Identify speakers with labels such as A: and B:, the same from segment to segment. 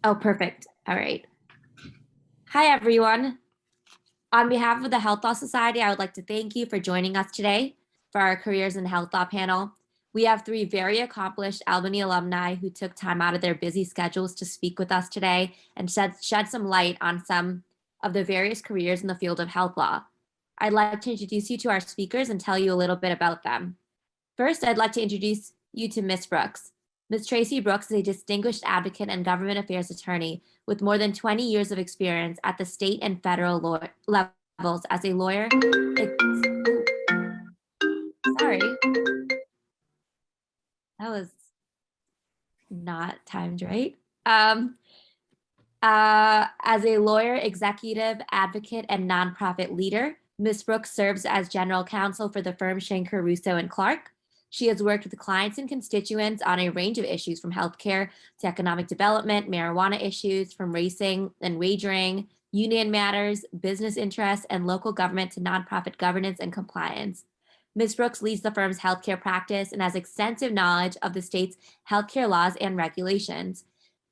A: Oh, perfect. All right. Hi, everyone. On behalf of the Health Law Society, I would like to thank you for joining us today for our Careers in Health Law panel. We have three very accomplished Albany alumni who took time out of their busy schedules to speak with us today and shed some light on some of the various careers in the field of health law. I'd like to introduce you to our speakers and tell you a little bit about them. First, I'd like to introduce you to Ms. Brooks. Ms. Tracy Brooks is a distinguished advocate and government affairs attorney with more than 20 years of experience at the state and federal levels as a lawyer. Sorry, that was not timed right. As a lawyer, executive, advocate, and nonprofit leader, Ms. Brooks serves as general counsel for the firm Shanker, Russo, and Clark. She has worked with clients and constituents on a range of issues from healthcare to economic development, marijuana issues, from racing and wagering, union matters, business interests, and local government to nonprofit governance and compliance. Ms. Brooks leads the firm's healthcare practice and has extensive knowledge of the state's healthcare laws and regulations.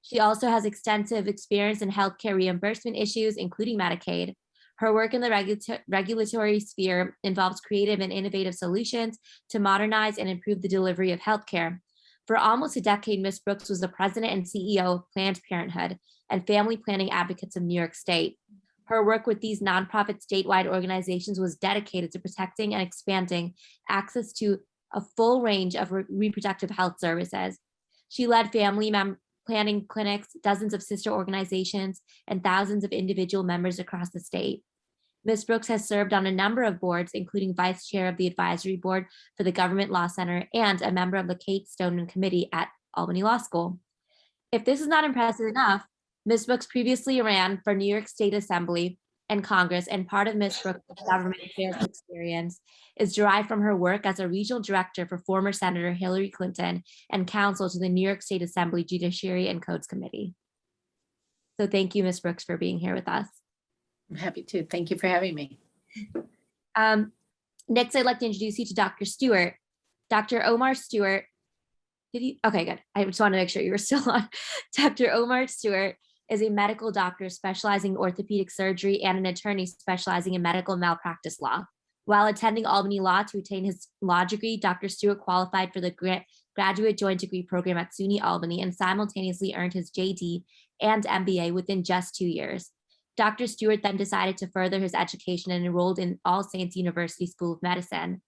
A: She also has extensive experience in healthcare reimbursement issues, including Medicaid. Her work in the regulatory sphere involves creative and innovative solutions to modernize and improve the delivery of healthcare. For almost a decade, Ms. Brooks was the president and CEO of Planned Parenthood and Family Planning Advocates of New York State. Her work with these nonprofit statewide organizations was dedicated to protecting and expanding access to a full range of reproductive health services. She led family planning clinics, dozens of sister organizations, and thousands of individual members across the state. Ms. Brooks has served on a number of boards, including vice chair of the advisory board for the Government Law Center and a member of the Kate Stoneman Committee at Albany Law School. If this is not impressive enough, Ms. Brooks previously ran for New York State Assembly and Congress, and part of Ms. Brooks' government affairs experience is derived from her work as a regional director for former Senator Hillary Clinton and counsel to the New York State Assembly Judiciary and Codes Committee. So thank you, Ms. Brooks, for being here with us.
B: I'm happy to. Thank you for having me.
A: Next, I'd like to introduce you to Dr. Stewart. Dr. Omar Stewart, okay, good. I just want to make sure you were still on. Dr. Omar Stewart is a medical doctor specializing in orthopedic surgery and an attorney specializing in medical malpractice law. While attending Albany Law to attain his law degree, Dr. Stewart qualified for the graduate joint degree program at SUNY Albany and simultaneously earned his JD and MBA within just 2 years. Dr. Stewart then decided to further his education and enrolled in All Saints University School of Medicine.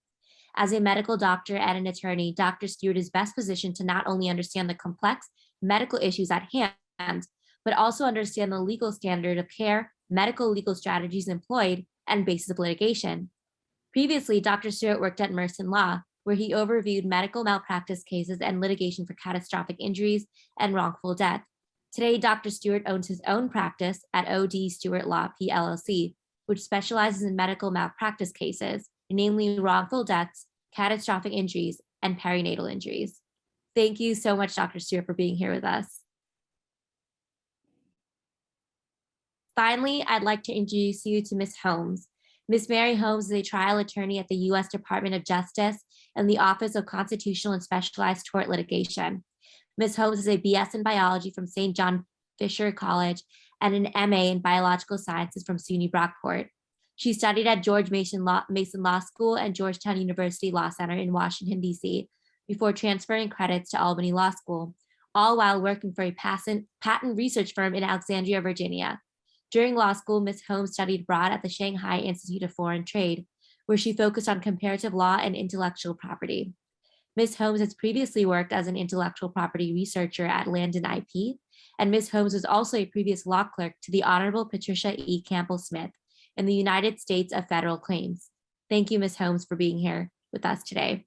A: As a medical doctor and an attorney, Dr. Stewart is best positioned to not only understand the complex medical issues at hand, but also understand the legal standard of care, medical legal strategies employed, and basis of litigation. Previously, Dr. Stewart worked at Merson Law, where he overviewed medical malpractice cases and litigation for catastrophic injuries and wrongful death. Today, Dr. Stewart owns his own practice at O.D. Stewart Law, PLLC, which specializes in medical malpractice cases, namely wrongful deaths, catastrophic injuries, and perinatal injuries. Thank you so much, Dr. Stewart, for being here with us. Finally, I'd like to introduce you to Ms. Holmes. Ms. Mary Holmes is a trial attorney at the U.S. Department of Justice and the Office of Constitutional and Specialized Tort Litigation. Ms. Holmes is a BS in biology from St. John Fisher College and an MA in biological sciences from SUNY Brockport. She studied at George Mason Law School and Georgetown University Law Center in Washington, D.C., before transferring credits to Albany Law School, all while working for a patent research firm in Alexandria, Virginia. During law school, Ms. Holmes studied abroad at the Shanghai Institute of Foreign Trade, where she focused on comparative law and intellectual property. Ms. Holmes has previously worked as an intellectual property researcher at Landon IP, and Ms. Holmes was also a previous law clerk to the Honorable Patricia E. Campbell Smith in the United States of Federal Claims. Thank you, Ms. Holmes, for being here with us today.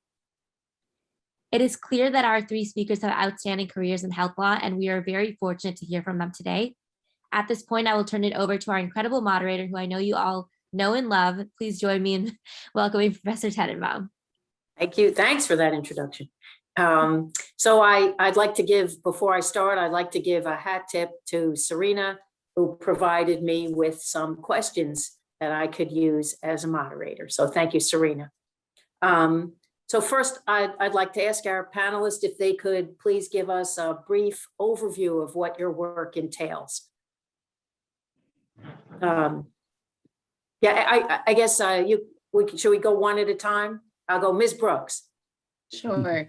A: It is clear that our three speakers have outstanding careers in health law, and we are very fortunate to hear from them today. At this point, I will turn it over to our incredible moderator, who I know you all know and love. Please join me in welcoming Professor Tenenbaum.
B: Thank you. Thanks for that introduction. So I'd like to give, before I start, I'd like to give a hat tip to Serena, who provided me with some questions that I could use as a moderator. So thank you, Serena. So first, I'd like to ask our panelists if they could please give us a brief overview of what your work entails. Yeah, I guess should we go one at a time? I'll go Ms. Brooks.
C: Sure.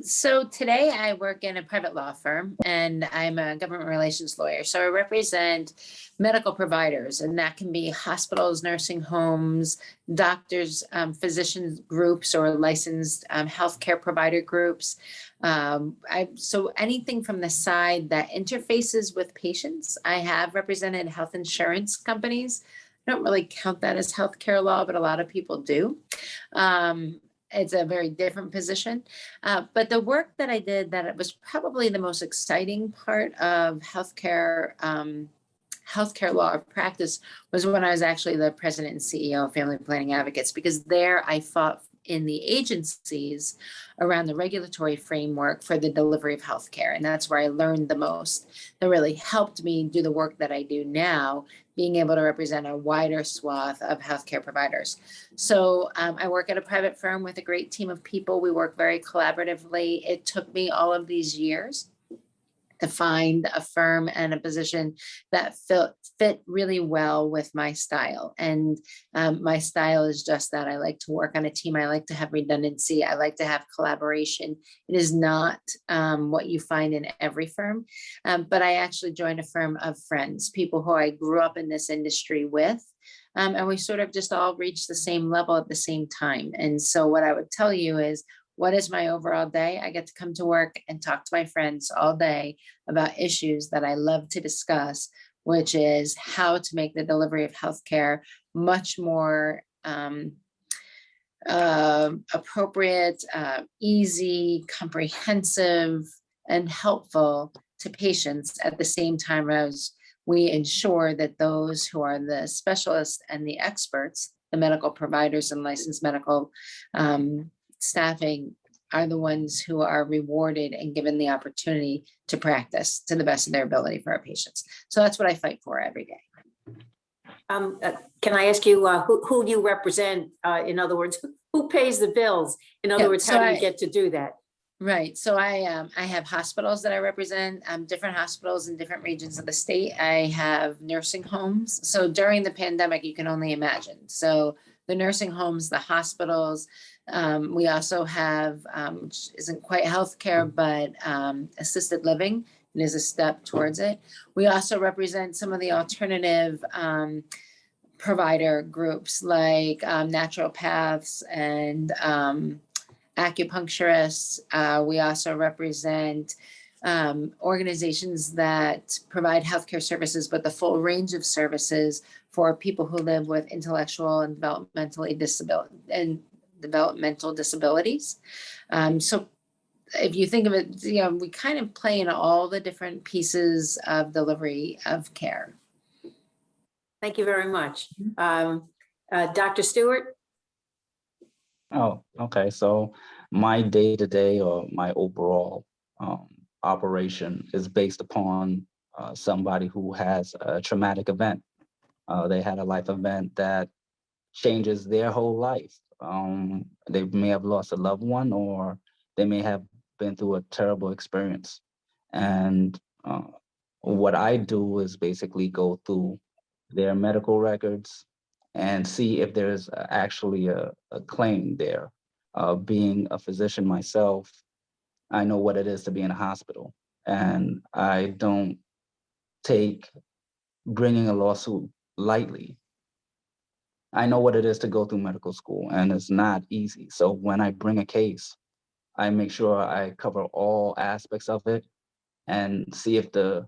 C: So today I work in a private law firm and I'm a government relations lawyer. So I represent medical providers, and that can be hospitals, nursing homes, doctors, physician groups, or licensed healthcare provider groups. So anything from the side that interfaces with patients. I have represented health insurance companies. I don't really count that as healthcare law, but a lot of people do. It's a very different position. But the work that I did, that it was probably the most exciting part of healthcare law practice, was when I was actually the president and CEO of Family Planning Advocates, because there I fought in the agencies around the regulatory framework for the delivery of healthcare. And that's where I learned the most. That really helped me do the work that I do now, being able to represent a wider swath of healthcare providers. So I work at a private firm with a great team of people. We work very collaboratively. It took me all of these years to find a firm and a position that fit really well with my style. And my style is just that. I like to work on a team. I like to have redundancy. I like to have collaboration. It is not what you find in every firm, but I actually joined a firm of friends, people who I grew up in this industry with. And we sort of just all reached the same level at the same time. And so what I would tell you is, what is my overall day? I get to come to work and talk to my friends all day about issues that I love to discuss, which is how to make the delivery of healthcare much more appropriate, easy, comprehensive, and helpful to patients, at the same time as we ensure that those who are the specialists and the experts, the medical providers and licensed medical staffing, are the ones who are rewarded and given the opportunity to practice to the best of their ability for our patients. So that's what I fight for every day.
B: Can I ask you who do you represent? In other words, who pays the bills? In other words, how do you get to do that?
C: Right. So I have hospitals that I represent, different hospitals in different regions of the state. I have nursing homes. So during the pandemic, you can only imagine. So the nursing homes, the hospitals, we also have, which isn't quite healthcare, but assisted living, and is a step towards it. We also represent some of the alternative provider groups, like naturopaths and acupuncturists. We also represent organizations that provide healthcare services, but the full range of services for people who live with intellectual and developmental disabilities. So if you think of it, we kind of play in all the different pieces of delivery of care.
B: Thank you very much. Dr. Stewart?
D: Oh, okay. So my day-to-day or my overall operation is based upon somebody who has a traumatic event. They had a life event that changes their whole life. They may have lost a loved one, or they may have been through a terrible experience. And what I do is basically go through their medical records and see if there's actually a claim there. Being a physician myself, I know what it is to be in a hospital, and I don't take bringing a lawsuit lightly. I know what it is to go through medical school, and it's not easy. So when I bring a case, I make sure I cover all aspects of it and see if the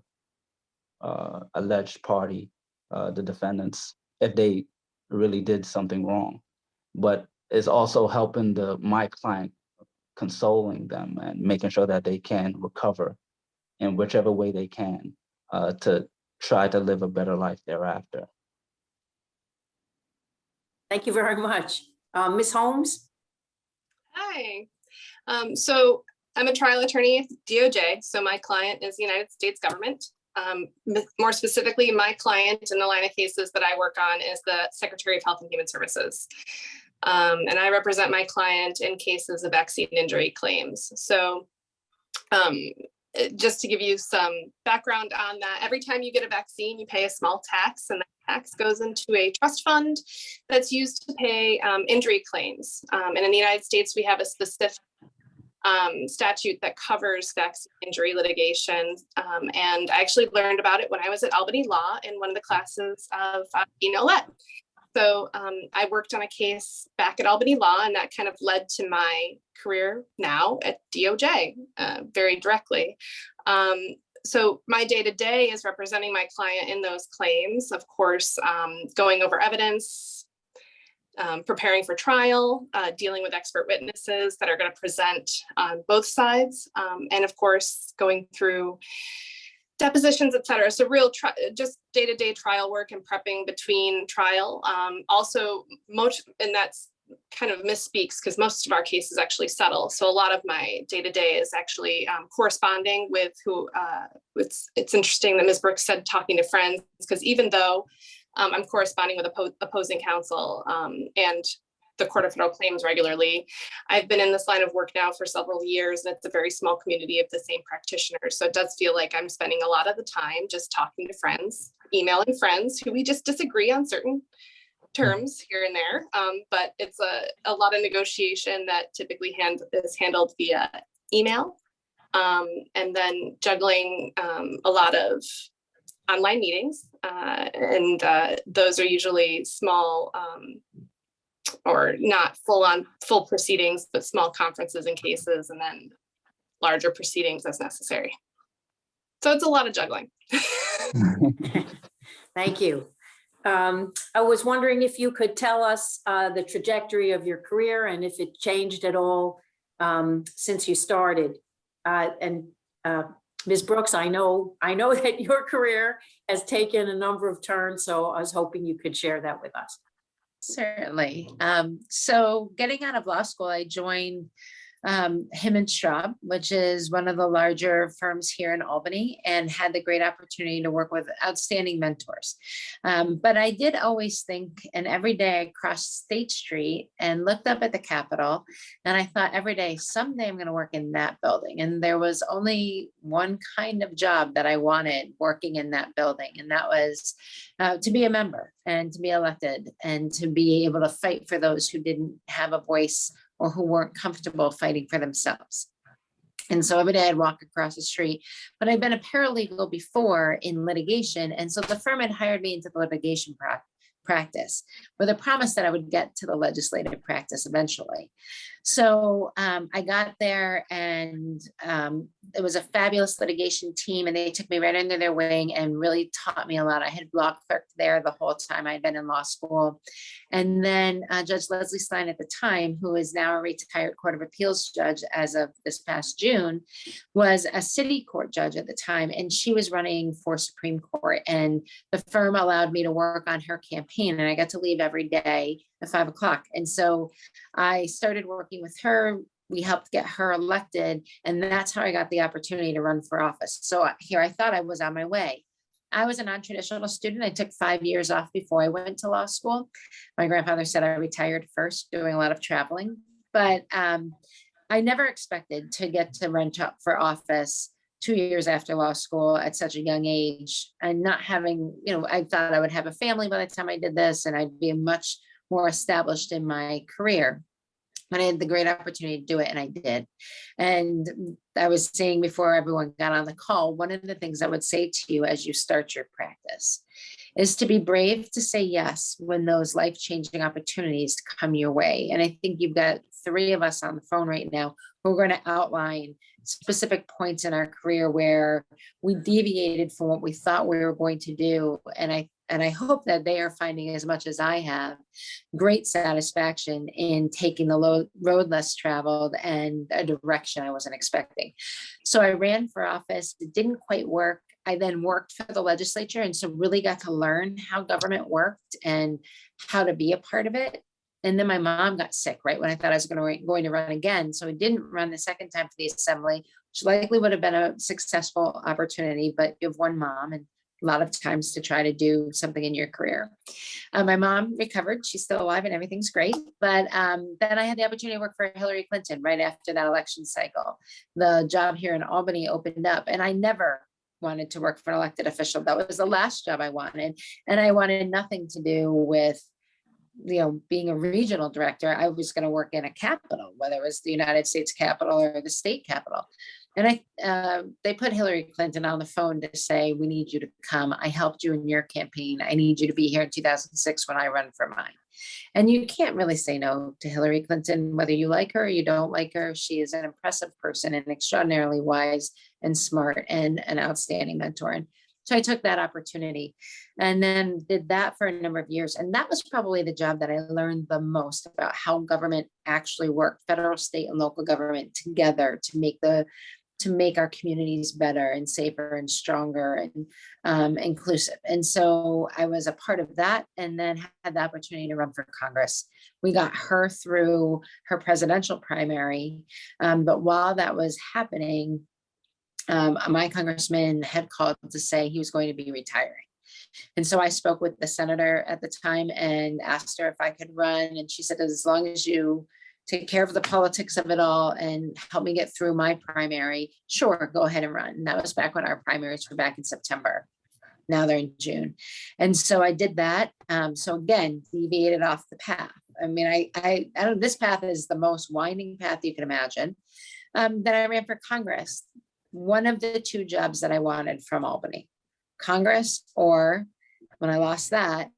D: alleged party, the defendants, if they really did something wrong. But it's also helping my client, consoling them and making sure that they can recover in whichever way they can to try to live a better life thereafter.
B: Thank you very much. Ms. Holmes?
E: Hi. So I'm a trial attorney at DOJ. So my client is the United States government. More specifically, my client in the line of cases that I work on is the Secretary of Health and Human Services. And I represent my client in cases of vaccine injury claims. So just to give you some background on that, every time you get a vaccine, you pay a small tax, and that tax goes into a trust fund that's used to pay injury claims. And in the United States, we have a specific statute that covers vaccine injury litigation. And I actually learned about it when I was at Albany Law in one of the classes of ed. So I worked on a case back at Albany Law, and that kind of led to my career now at DOJ very directly. So my day-to-day is representing my client in those claims, of course, going over evidence, preparing for trial, dealing with expert witnesses that are going to present on both sides, and of course, going through depositions, et cetera. So real just day-to-day trial work and prepping between trial. Also, and that's kind of misspeaks because most of our cases actually settle. So a lot of my day-to-day is actually corresponding with who, it's interesting that Ms. Brooks said talking to friends, because even though I'm corresponding with opposing counsel and the Court of Federal Claims regularly, I've been in this line of work now for several years, and it's a very small community of the same practitioners. So it does feel like I'm spending a lot of the time just talking to friends, emailing friends who we just disagree on certain terms here and there. But it's a lot of negotiation that typically is handled via email, and then juggling a lot of online meetings. And those are usually small, or not full proceedings, but small conferences and cases, and then larger proceedings as necessary. So it's a lot of juggling.
B: Thank you. I was wondering if you could tell us the trajectory of your career and if it changed at all since you started. And Ms. Brooks, I know that your career has taken a number of turns, so I was hoping you could share that with us.
C: Certainly. So getting out of law school, I joined Him & Straub, which is one of the larger firms here in Albany, and had the great opportunity to work with outstanding mentors. But I did always think, and every day I crossed State Street and looked up at the Capitol, and I thought every day, someday I'm going to work in that building. And there was only one kind of job that I wanted working in that building, and that was to be a member and to be elected and to be able to fight for those who didn't have a voice or who weren't comfortable fighting for themselves. And so every day I'd walk across the street, but I'd been a paralegal before in litigation. And so the firm had hired me into the litigation practice with a promise that I would get to the legislative practice eventually. So I got there, and it was a fabulous litigation team, and they took me right under their wing and really taught me a lot. I had law clerked there the whole time I'd been in law school. And then Judge Leslie Stein at the time, who is now a retired Court of Appeals judge as of this past June, was a city court judge at the time, and she was running for Supreme Court. And the firm allowed me to work on her campaign, and I got to leave every day at 5 o'clock. And so I started working with her. We helped get her elected, and that's how I got the opportunity to run for office. So here I thought I was on my way. I was a non-traditional student. I took 5 years off before I went to law school. My grandfather said I retired first, doing a lot of traveling, but I never expected to get to run for office 2 years after law school at such a young age, and not having, I thought I would have a family by the time I did this, and I'd be much more established in my career. But I had the great opportunity to do it, and I did. And I was saying before everyone got on the call, one of the things I would say to you as you start your practice is to be brave to say yes when those life-changing opportunities come your way. And I think you've got 3 of us on the phone right now who are going to outline specific points in our career where we deviated from what we thought we were going to do. And I hope that they are finding, as much as I have, great satisfaction in taking the road less traveled and a direction I wasn't expecting. So I ran for office. It didn't quite work. I then worked for the legislature, and so really got to learn how government worked and how to be a part of it. And then my mom got sick right when I thought I was going to run again. So I didn't run the second time for the assembly, which likely would have been a successful opportunity, but you have one mom, and a lot of times to try to do something in your career. My mom recovered. She's still alive and everything's great. But then I had the opportunity to work for Hillary Clinton right after that election cycle. The job here in Albany opened up, and I never wanted to work for an elected official. That was the last job I wanted. And I wanted nothing to do with, being a regional director. I was going to work in a capital, whether it was the United States Capitol or the state capitol. And they put Hillary Clinton on the phone to say, we need you to come. I helped you in your campaign. I need you to be here in 2006 when I run for mine. And you can't really say no to Hillary Clinton, whether you like her or you don't like her. She is an impressive person and extraordinarily wise and smart and an outstanding mentor. And so I took that opportunity and then did that for a number of years. And that was probably the job that I learned the most about how government actually worked, federal, state, and local government together to make our communities better and safer and stronger and inclusive. And so I was a part of that, and then had the opportunity to run for Congress. We got her through her presidential primary. But while that was happening, my congressman had called to say he was going to be retiring. And so I spoke with the senator at the time and asked her if I could run. And she said, as long as you take care of the politics of it all and help me get through my primary, sure, go ahead and run. And that was back when our primaries were back in September. Now they're in June. And so I did that. So again, deviated off the path. I mean, I don't, this path is the most winding path you can imagine. Then I ran for Congress. One of the two jobs that I wanted from Albany, Congress, or when I lost that,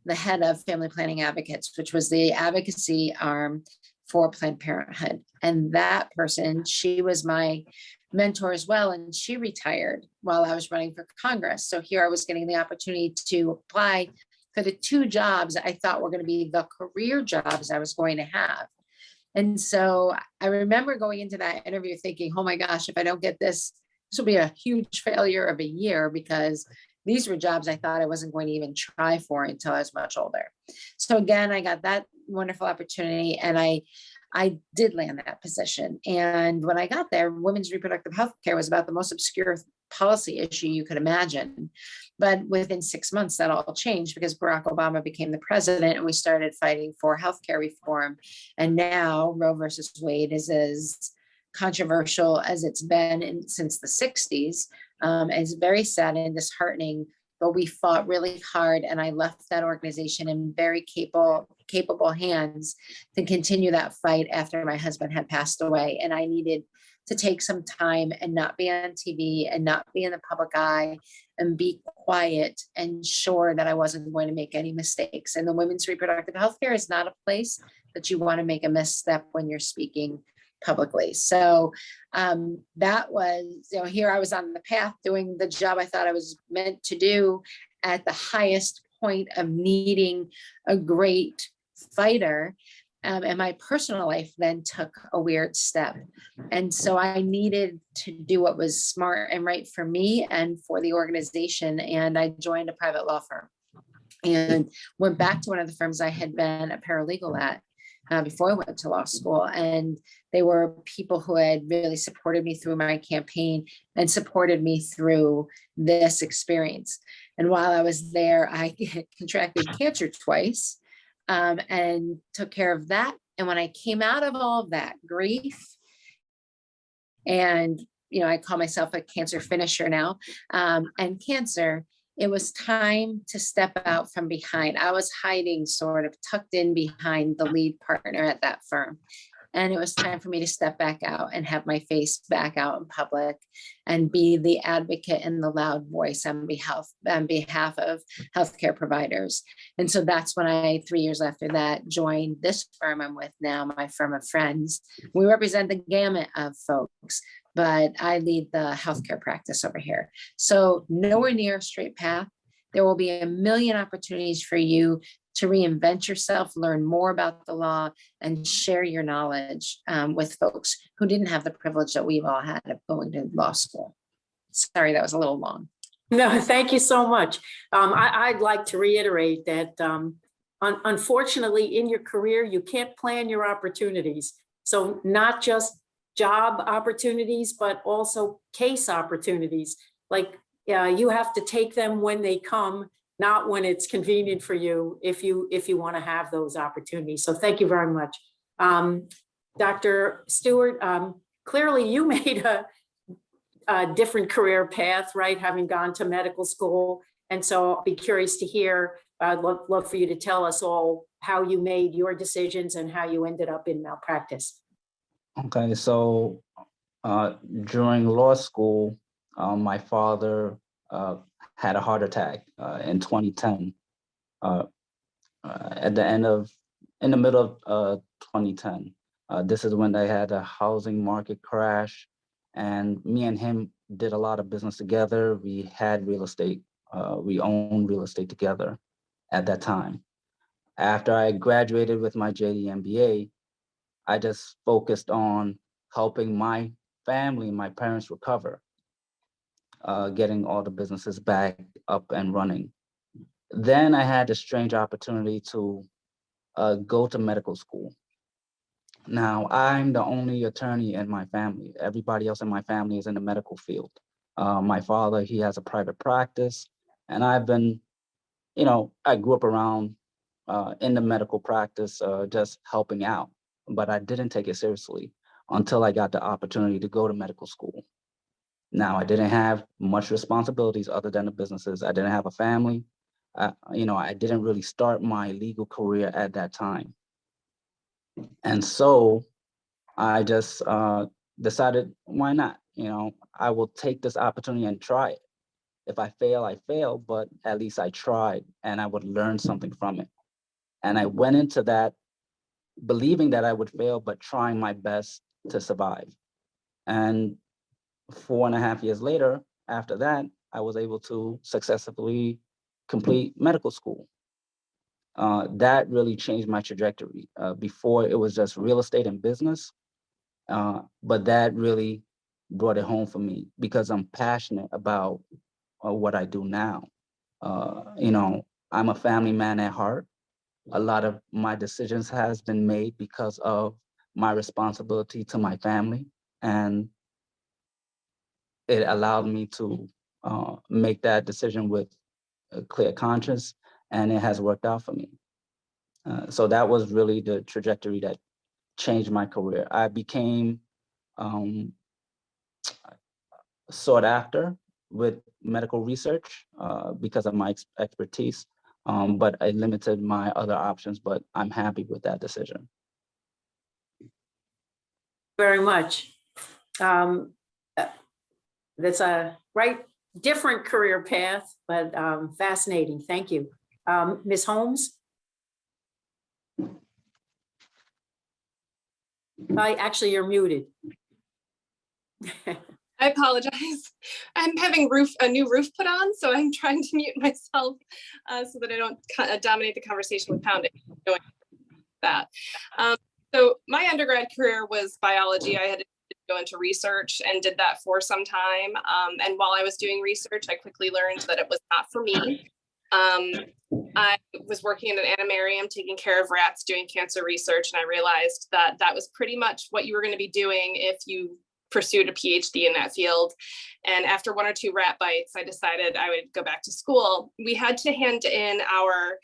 C: the head of Family Planning Advocates, which was the advocacy arm for Planned Parenthood. And that person, she was my mentor as well. And she retired while I was running for Congress. So here I was getting the opportunity to apply for the two jobs I thought were going to be the career jobs I was going to have. And so I remember going into that interview thinking, oh my gosh, if I don't get this, this will be a huge failure of a year, because these were jobs I thought I wasn't going to even try for until I was much older. So again, I got that wonderful opportunity, and I did land that position. And when I got there, women's reproductive health care was about the most obscure policy issue you could imagine. But within 6 months, that all changed because Barack Obama became the president, and we started fighting for healthcare reform. And now Roe versus Wade is as controversial as it's been since the 60s. It's very sad and disheartening, but we fought really hard, and I left that organization in very capable hands to continue that fight after my husband had passed away. And I needed to take some time and not be on TV and not be in the public eye and be quiet and sure that I wasn't going to make any mistakes. And the women's reproductive health care is not a place that you want to make a misstep when you're speaking publicly. So that was, here I was on the path doing the job I thought I was meant to do at the highest point of needing a great fighter. And my personal life then took a weird step. And so I needed to do what was smart and right for me and for the organization. And I joined a private law firm and went back to one of the firms I had been a paralegal at before I went to law school. And they were people who had really supported me through my campaign and supported me through this experience. And while I was there, I contracted cancer twice. And took care of that. And when I came out of all of that grief, and I call myself a cancer finisher now, and cancer, it was time to step out from behind. I was hiding, sort of tucked in behind the lead partner at that firm. And it was time for me to step back out and have my face back out in public and be the advocate and the loud voice on behalf of healthcare providers. And so that's when I, 3 years after that, joined this firm I'm with now, my firm of friends. We represent the gamut of folks, but I lead the healthcare practice over here. So nowhere near a straight path. There will be a million opportunities for you to reinvent yourself, learn more about the law, and share your knowledge with folks who didn't have the privilege that we've all had of going to law school. Sorry, that was a little long.
B: No, thank you so much. I'd like to reiterate that unfortunately in your career, you can't plan your opportunities. So not just job opportunities, but also case opportunities. Like you have to take them when they come, not when it's convenient for you, if you want to have those opportunities. So thank you very much. Dr. Stewart, clearly you made a different career path, right? Having gone to medical school. And so I'll be curious to hear, I'd love for you to tell us all how you made your decisions and how you ended up in malpractice.
D: Okay, so during law school, my father had a heart attack in 2010. At the in the middle of 2010. This is when they had a housing market crash, and me and him did a lot of business together. We had real estate, we owned real estate together at that time. After I graduated with my JD MBA, I just focused on helping my family, my parents recover, getting all the businesses back up and running. Then I had a strange opportunity to go to medical school. Now, I'm the only attorney in my family. Everybody else in my family is in the medical field. My father, he has a private practice, and I've been, I grew up around in the medical practice, just helping out, but I didn't take it seriously until I got the opportunity to go to medical school. Now, I didn't have much responsibilities other than the businesses. I didn't have a family. I didn't really start my legal career at that time. And so I just decided, why not? I will take this opportunity and try it. If I fail, I fail, but at least I tried and I would learn something from it. And I went into that believing that I would fail, but trying my best to survive. And 4.5 years later, after that, I was able to successfully complete medical school. That really changed my trajectory. Before, it was just real estate and business, but that really brought it home for me because I'm passionate about what I do now. I'm a family man at heart. A lot of my decisions has been made because of my responsibility to my family, and it allowed me to make that decision with a clear conscience, and it has worked out for me. So that was really the trajectory that changed my career. I became sought after with medical research because of my expertise, but I limited my other options, but I'm happy with that decision.
B: Very much. That's a different career path, but fascinating. Thank you. Ms. Holmes? Actually, you're muted.
E: I apologize. I'm having a new roof put on, so I'm trying to mute myself so that I don't dominate the conversation with pounding. That. So my undergrad career was biology. I had to go into research and did that for some time. And while I was doing research, I quickly learned that it was not for me. I was working in an animarium, taking care of rats, doing cancer research, and I realized that that was pretty much what you were going to be doing if you pursued a PhD in that field. And after 1 or 2 rat bites, I decided I would go back to school. We had to hand in our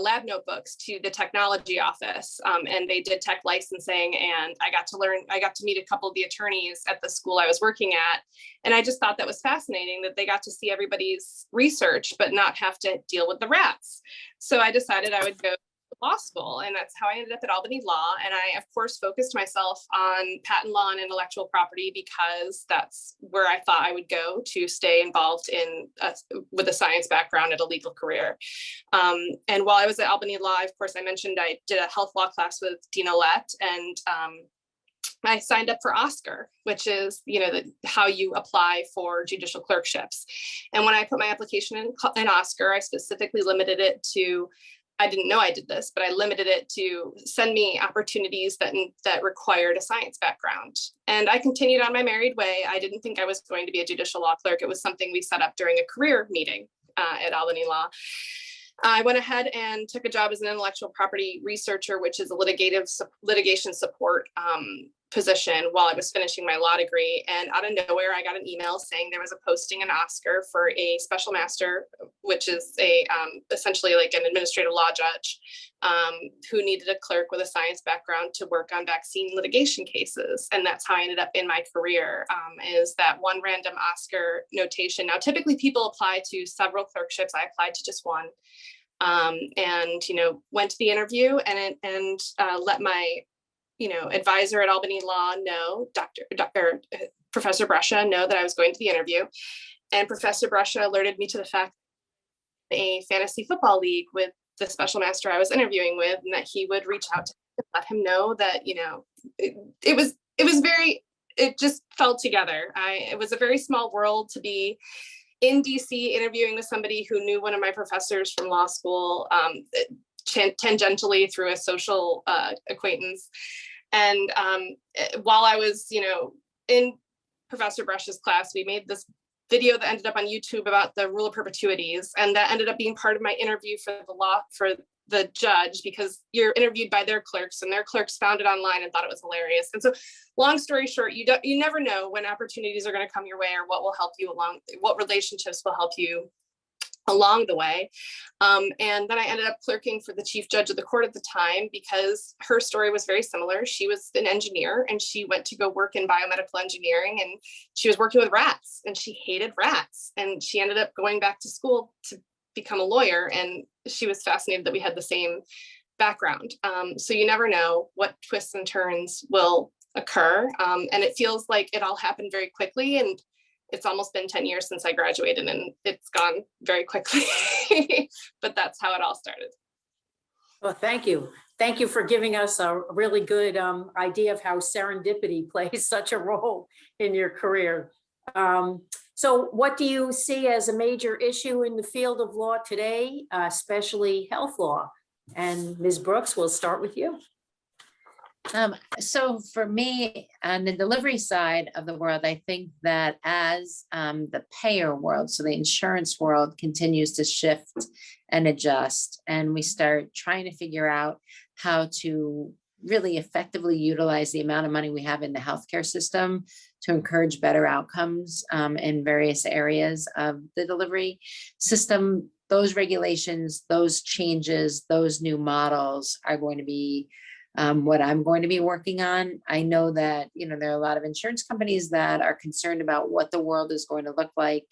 E: lab notebooks to the technology office, and they did tech licensing, and I got to meet a couple of the attorneys at the school I was working at, and I just thought that was fascinating that they got to see everybody's research but not have to deal with the rats. So I decided I would go to law school, and that's how I ended up at Albany Law. And I, of course, focused myself on patent law and intellectual property because that's where I thought I would go to stay involved in with a science background at a legal career. And while I was at Albany Law, of course, I mentioned I did a health law class with Dean Ouellette, and I signed up for Oscar, which is, how you apply for judicial clerkships. And when I put my application in Oscar, I specifically limited it to, I didn't know I did this, but I limited it to send me opportunities that required a science background. And I continued on my merry way. I didn't think I was going to be a judicial law clerk. It was something we set up during a career meeting at Albany Law. I went ahead and took a job as an intellectual property researcher, which is a litigation support position while I was finishing my law degree. And out of nowhere, I got an email saying there was a posting in Oscar for a special master, which is a essentially like an administrative law judge who needed a clerk with a science background to work on vaccine litigation cases. And that's how I ended up in my career, is that one random Oscar notation. Now, typically people apply to several clerkships. I applied to just one. And, you know, went to the interview and let my advisor at Albany Law know, Professor Brescia know that I was going to the interview. And Professor Brescia alerted me to the fact that a fantasy football league with the special master I was interviewing with, and that he would reach out to him, let him know that, it just fell together. It was a very small world to be in DC interviewing with somebody who knew one of my professors from law school, tangentially through a social acquaintance. And while I was, in Professor Brescia's class, we made this video that ended up on YouTube about the rule of perpetuities. And that ended up being part of my interview for the judge, because you're interviewed by their clerks, and their clerks found it online and thought it was hilarious. And so long story short, you never know when opportunities are going to come your way, or what will help you along, what relationships will help you along the way. And then I ended up clerking for the chief judge of the court at the time, because her story was very similar. She was an engineer, and she went to go work in biomedical engineering, and she was working with rats, and she hated rats. And she ended up going back to school to become a lawyer, and she was fascinated that we had the same background. So you never know what twists and turns will occur. And it feels like it all happened very quickly, and it's almost been 10 years since I graduated, and it's gone very quickly, but that's how it all started.
B: Well, thank you. Thank you for giving us a really good idea of how serendipity plays such a role in your career. So what do you see as a major issue in the field of law today, especially health law? And Ms. Brooks, we'll start with you.
C: So for me, on the delivery side of the world, I think that as the payer world, so the insurance world, continues to shift and adjust, and we start trying to figure out how to really effectively utilize the amount of money we have in the healthcare system to encourage better outcomes in various areas of the delivery system, those regulations, those changes, those new models are going to be what I'm going to be working on. I know that, there are a lot of insurance companies that are concerned about what the world is going to look like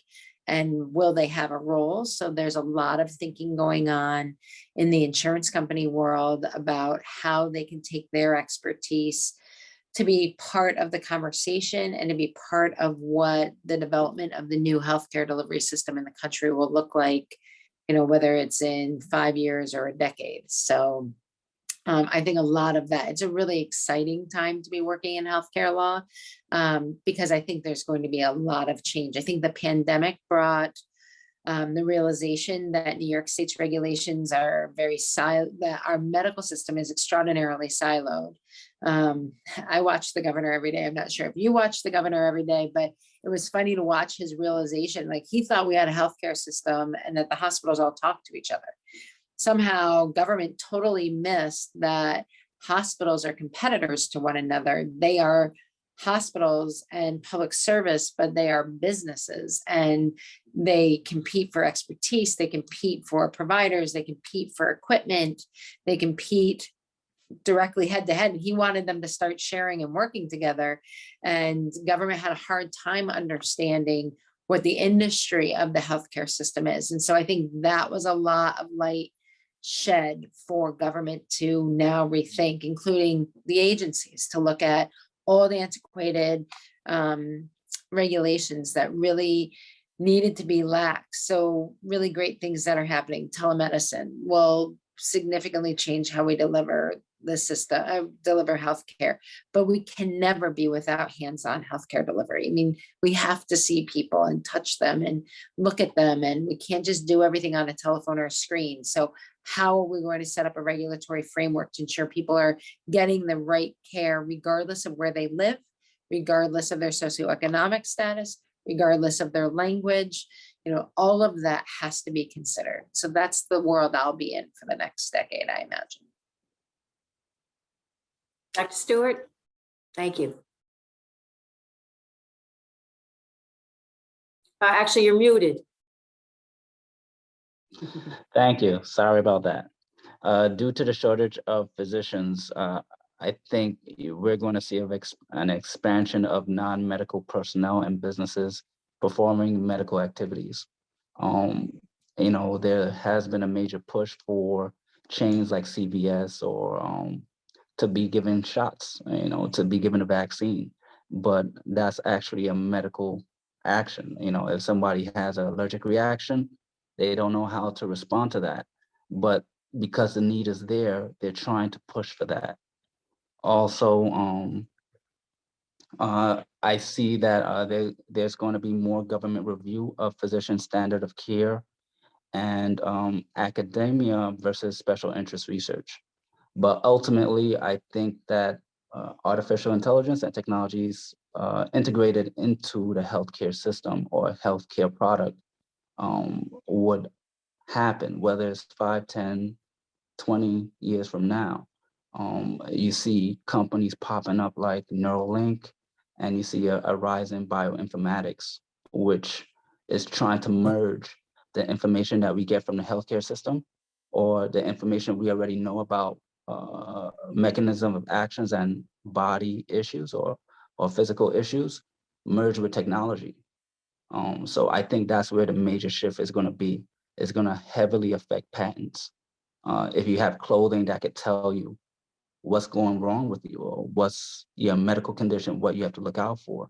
C: and will they have a role. So there's a lot of thinking going on in the insurance company world about how they can take their expertise to be part of the conversation and to be part of what the development of the new healthcare delivery system in the country will look like, whether it's in 5 years or a decade. So I think a lot of that, it's a really exciting time to be working in healthcare law, because I think there's going to be a lot of change. I think the pandemic brought the realization that New York State's regulations are that our medical system is extraordinarily siloed. I watch the governor every day. I'm not sure if you watch the governor every day, but it was funny to watch his realization. Like, he thought we had a healthcare system and that the hospitals all talk to each other. Somehow government totally missed that hospitals are competitors to one another. They are hospitals and public service, but they are businesses, and they compete for expertise. They compete for providers. They compete for equipment. They compete directly head to head. He wanted them to start sharing and working together. And government had a hard time understanding what the industry of the healthcare system is. And so I think that was a lot of light shed for government to now rethink, including the agencies, to look at all the antiquated regulations that really needed to be lax. So really great things that are happening. Telemedicine will significantly change how we deliver the system, deliver healthcare, but we can never be without hands-on healthcare delivery. I mean, we have to see people and touch them and look at them, and we can't just do everything on a telephone or a screen. So how are we going to set up a regulatory framework to ensure people are getting the right care, regardless of where they live, regardless of their socioeconomic status, regardless of their language? All of that has to be considered. So that's the world I'll be in for the next decade, I imagine.
B: Dr. Stewart? Thank you. Actually, you're muted.
D: Thank you. Sorry about that. Due to the shortage of physicians, I think we're going to see an expansion of non-medical personnel and businesses performing medical activities. There has been a major push for chains like CVS or to be given shots, to be given a vaccine, but that's actually a medical action. If somebody has an allergic reaction, they don't know how to respond to that. But because the need is there, they're trying to push for that. Also, I see that there's going to be more government review of physician standard of care and academia versus special interest research. But ultimately, I think that artificial intelligence and technologies integrated into the healthcare system or healthcare product would happen, whether it's 5, 10, 20 years from now. You see companies popping up like Neuralink, and you see a rise in bioinformatics, which is trying to merge the information that we get from the healthcare system or the information we already know about mechanism of actions and body issues or physical issues, merge with technology. So I think that's where the major shift is going to be. It's going to heavily affect patents. If you have clothing that could tell you what's going wrong with you or what's your medical condition, what you have to look out for,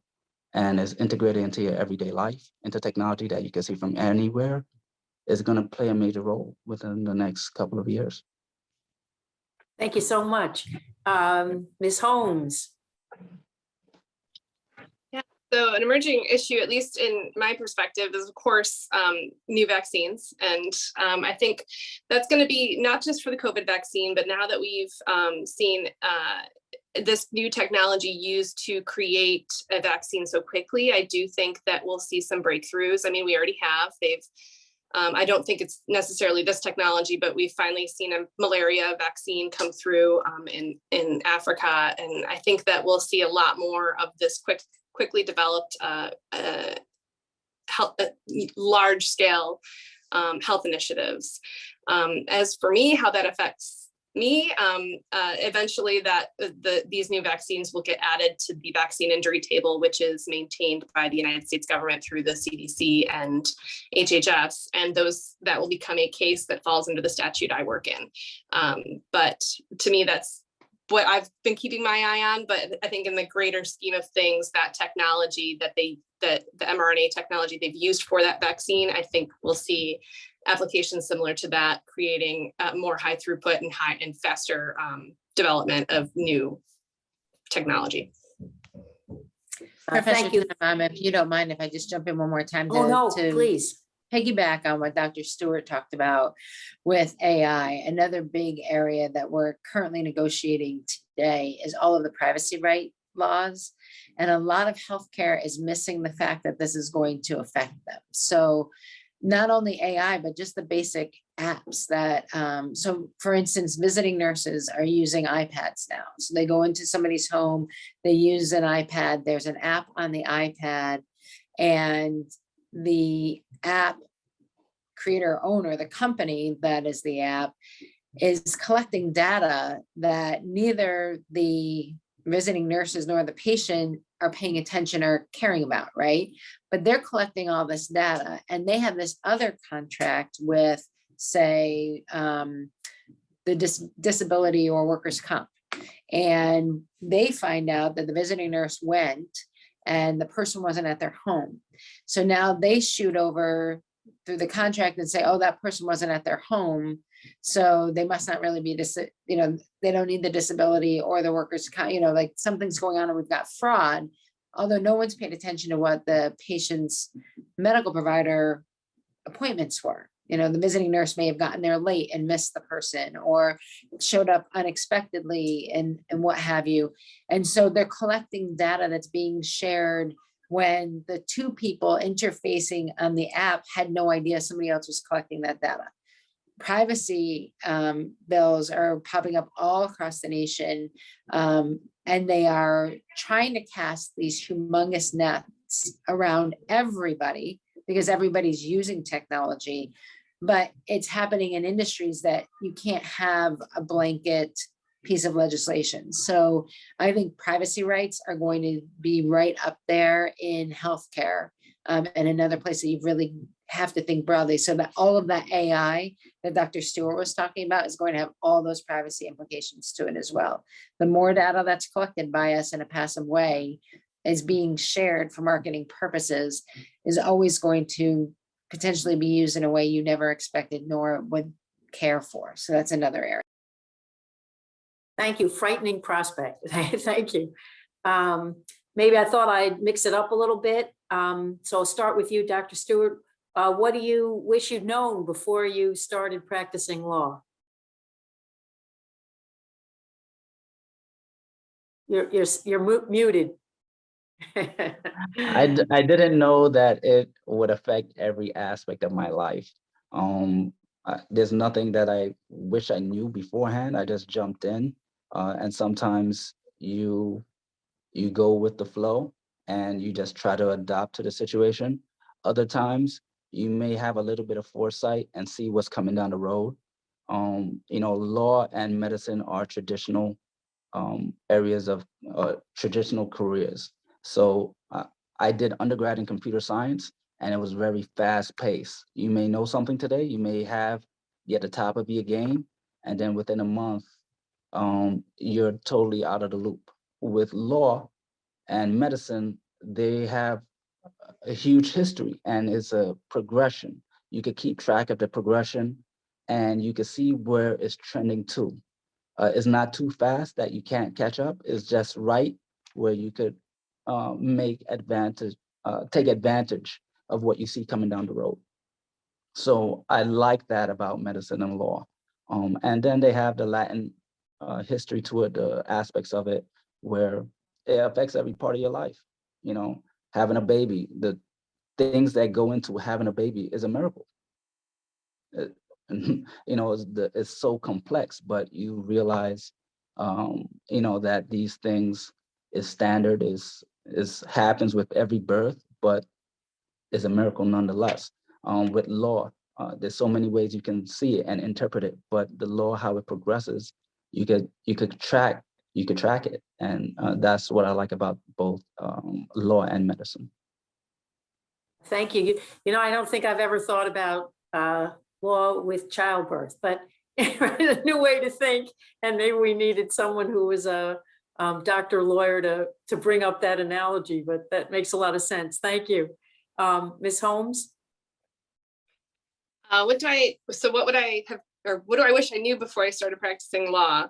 D: and is integrated into your everyday life, into technology that you can see from anywhere, is going to play a major role within the next couple of years.
B: Thank you so much. Ms. Holmes.
E: So an emerging issue, at least in my perspective, is of course new vaccines. And I think that's going to be not just for the COVID vaccine, but now that we've seen this new technology used to create a vaccine so quickly, I do think that we'll see some breakthroughs. I mean, we already have. I don't think it's necessarily this technology, but we've finally seen a malaria vaccine come through in Africa. And I think that we'll see a lot more of this quickly developed large scale health initiatives. As for me, how that affects me, eventually these new vaccines will get added to the vaccine injury table, which is maintained by the United States government through the CDC and HHS, and that will become a case that falls under the statute I work in. But to me, that's what I've been keeping my eye on. But I think in the greater scheme of things, that technology that the mRNA technology they've used for that vaccine, I think we'll see applications similar to that, creating more high throughput and faster development of new technology.
C: Professor
B: Thank you.
C: Tanimam, if you don't mind, if I just jump in one more time
B: Oh, no,
C: to
B: please.
C: piggyback on what Dr. Stewart talked about with AI. Another big area that we're currently negotiating today is all of the privacy right laws. And a lot of healthcare is missing the fact that this is going to affect them. So not only AI, but just the basic apps that, so for instance, visiting nurses are using iPads now. So they go into somebody's home, they use an iPad, there's an app on the iPad, and the app creator owner, the company that is the app, is collecting data that neither the visiting nurses nor the patient are paying attention or caring about, right? But they're collecting all this data, and they have this other contract with, say, the disability or workers' comp. And they find out that the visiting nurse went and the person wasn't at their home. So now they shoot over through the contract and say, oh, that person wasn't at their home, so they must not really be, they don't need the disability or the workers' comp, like something's going on and we've got fraud, although no one's paid attention to what the patient's medical provider appointments were. The visiting nurse may have gotten there late and missed the person, or showed up unexpectedly and what have you. And so they're collecting data that's being shared when the two people interfacing on the app had no idea somebody else was collecting that data. Privacy bills are popping up all across the nation. and they are trying to cast these humongous nets around everybody because everybody's using technology, but it's happening in industries that you can't have a blanket piece of legislation. So I think privacy rights are going to be right up there in healthcare, and another place that you really have to think broadly, so that all of that AI that Dr. Stewart was talking about is going to have all those privacy implications to it as well. The more data that's collected by us in a passive way is being shared for marketing purposes is always going to potentially be used in a way you never expected nor would care for. So that's another area.
B: Thank you. Frightening prospect. Thank you. Maybe I thought I'd mix it up a little bit. So I'll start with you, Dr. Stewart. What do you wish you'd known before you started practicing law? You're muted.
D: I didn't know that it would affect every aspect of my life. There's nothing that I wish I knew beforehand. I just jumped in, and sometimes you go with the flow and you just try to adapt to the situation. Other times you may have a little bit of foresight and see what's coming down the road. Law and medicine are traditional areas of traditional careers. So I did undergrad in computer science, and it was very fast paced. You may know something today, you may be at the top of your game, and then within a month, you're totally out of the loop. With law and medicine, they have a huge history, and it's a progression. You could keep track of the progression, and you can see where it's trending to. It's not too fast that you can't catch up. It's just right where you could take advantage of what you see coming down the road. So I like that about medicine and law. And then they have the Latin history to it, the aspects of it, where it affects every part of your life. Having a baby, the things that go into having a baby is a miracle. It's so complex, but you realize, that these things is standard, is happens with every birth, but is a miracle nonetheless. With law, there's so many ways you can see it and interpret it, but the law, how it progresses, you could track it, and that's what I like about both law and medicine.
B: Thank you. I don't think I've ever thought about law with childbirth, but a new way to think. And maybe we needed someone who was a doctor, lawyer to bring up that analogy, but that makes a lot of sense. Thank you. Ms. Holmes?
E: What do I wish I knew before I started practicing law?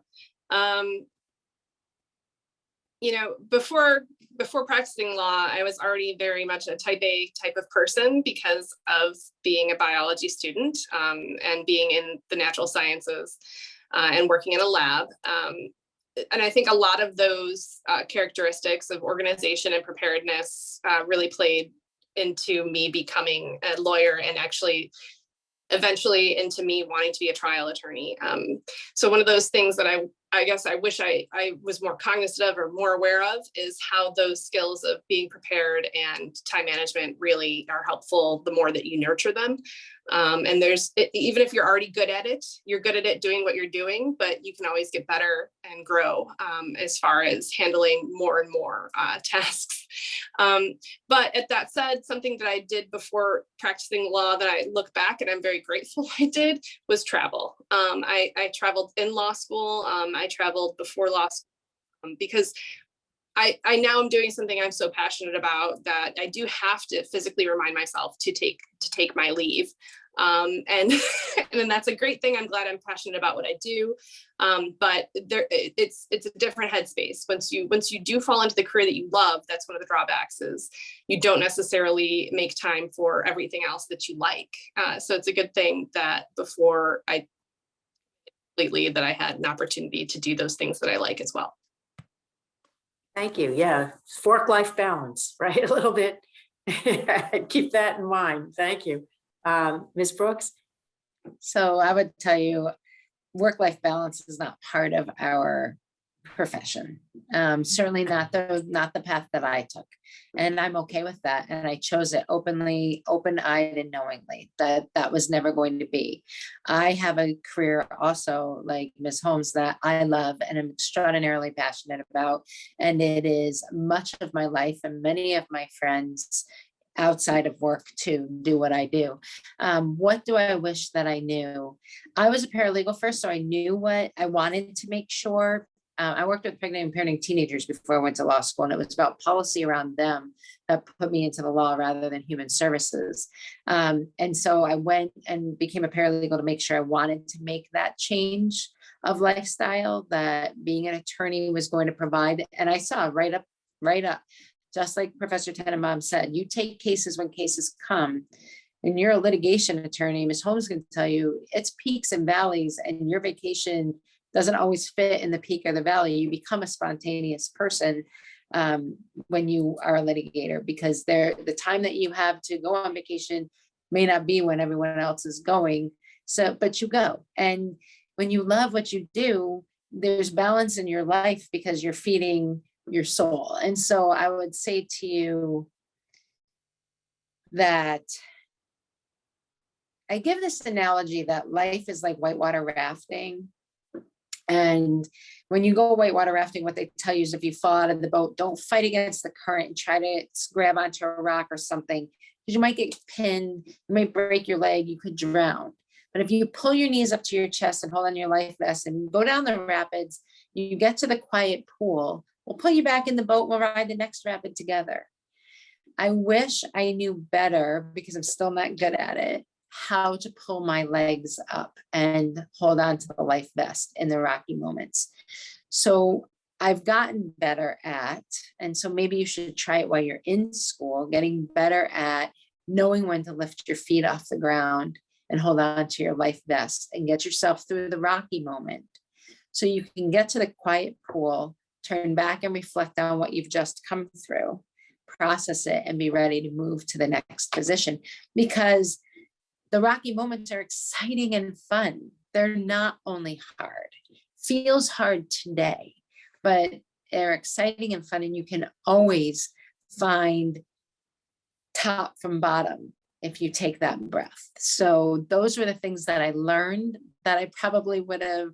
E: Before practicing law, I was already very much a type A type of person because of being a biology student and being in the natural sciences and working in a lab. And I think a lot of those characteristics of organization and preparedness really played into me becoming a lawyer and actually eventually into me wanting to be a trial attorney. So one of those things that I guess I wish I was more cognizant of or more aware of is how those skills of being prepared and time management really are helpful the more that you nurture them. And even if you're already good at it, you're good at it doing what you're doing, but you can always get better and grow as far as handling more and more tasks. But at that said, something that I did before practicing law that I look back and I'm very grateful I did was travel. I traveled in law school. I traveled before law school because I now am doing something I'm so passionate about that I do have to physically remind myself to take my leave. And and that's a great thing. I'm glad I'm passionate about what I do. But it's a different headspace. Once you do fall into the career that you love, that's one of the drawbacks is you don't necessarily make time for everything else that you like. So it's a good thing that before I completely that I had an opportunity to do those things that I like as well.
B: Thank you. Yeah, work-life balance, right? A little bit. Keep that in mind. Thank you. Ms. Brooks?
C: So I would tell you, work-life balance is not part of our profession. Certainly not the path that I took. And I'm okay with that. And I chose it openly, open-eyed and knowingly that was never going to be. I have a career also like Ms. Holmes that I love and am extraordinarily passionate about. And it is much of my life and many of my friends outside of work to do what I do. What do I wish that I knew? I was a paralegal first, so I knew what I wanted to make sure. I worked with pregnant and parenting teenagers before I went to law school, and it was about policy around them that put me into the law rather than human services. And so I went and became a paralegal to make sure I wanted to make that change of lifestyle that being an attorney was going to provide. And I saw right up. Just like Professor Tenenbaum said, you take cases when cases come. And you're a litigation attorney, Ms. Holmes can tell you it's peaks and valleys, and your vacation doesn't always fit in the peak or the valley. You become a spontaneous person when you are a litigator, because the time that you have to go on vacation may not be when everyone else is going. So, but you go. And when you love what you do, there's balance in your life because you're feeding your soul. And so I would say to you that I give this analogy that life is like whitewater rafting. And when you go whitewater rafting, what they tell you is if you fall out of the boat, don't fight against the current and try to grab onto a rock or something, because you might get pinned, you might break your leg, you could drown. But if you pull your knees up to your chest and hold on your life vest and go down the rapids, you get to the quiet pool, we'll pull you back in the boat, we'll ride the next rapid together. I wish I knew better, because I'm still not good at it, how to pull my legs up and hold on to the life vest in the rocky moments. So I've gotten better at, and so maybe you should try it while you're in school, getting better at knowing when to lift your feet off the ground and hold on to your life vest and get yourself through the rocky moment. So you can get to the quiet pool, turn back and reflect on what you've just come through, process it, and be ready to move to the next position. Because the rocky moments are exciting and fun. They're not only hard. Feels hard today, but they're exciting and fun. And you can always find top from bottom if you take that breath. So those were the things that I learned that I probably would have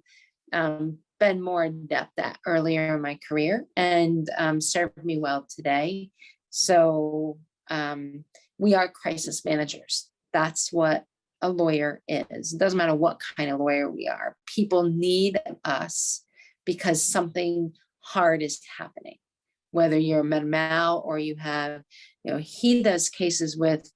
C: been more adept at earlier in my career, and served me well today. So we are crisis managers. That's what a lawyer is. It doesn't matter what kind of lawyer we are. People need us because something hard is happening. Whether you're a med-mal or you have, he does cases with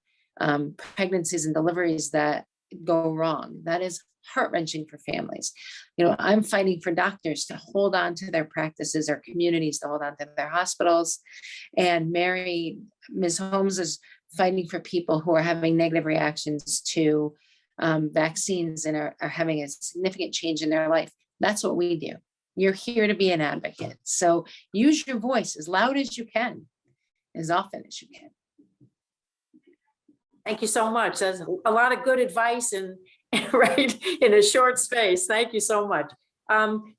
C: pregnancies and deliveries that go wrong. That is heart-wrenching for families. I'm fighting for doctors to hold on to their practices, or communities to hold on to their hospitals. And Ms. Holmes is fighting for people who are having negative reactions to vaccines and are having a significant change in their life. That's what we do. You're here to be an advocate. So use your voice as loud as you can, as often as you can.
B: Thank you so much. That's a lot of good advice and right in a short space. Thank you so much.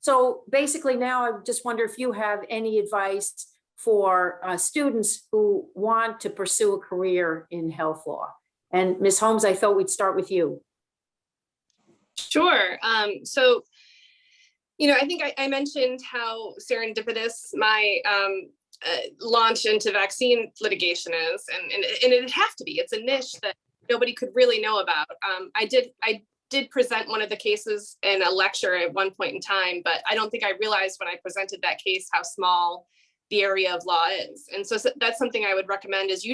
B: So basically now I just wonder if you have any advice for students who want to pursue a career in health law. And Ms. Holmes, I thought we'd start with you.
E: Sure. So, I think I mentioned how serendipitous my launch into vaccine litigation is, and it'd have to be. It's a niche that nobody could really know about. I did present one of the cases in a lecture at one point in time, but I don't think I realized when I presented that case how small the area of law is. And so that's something I would recommend is you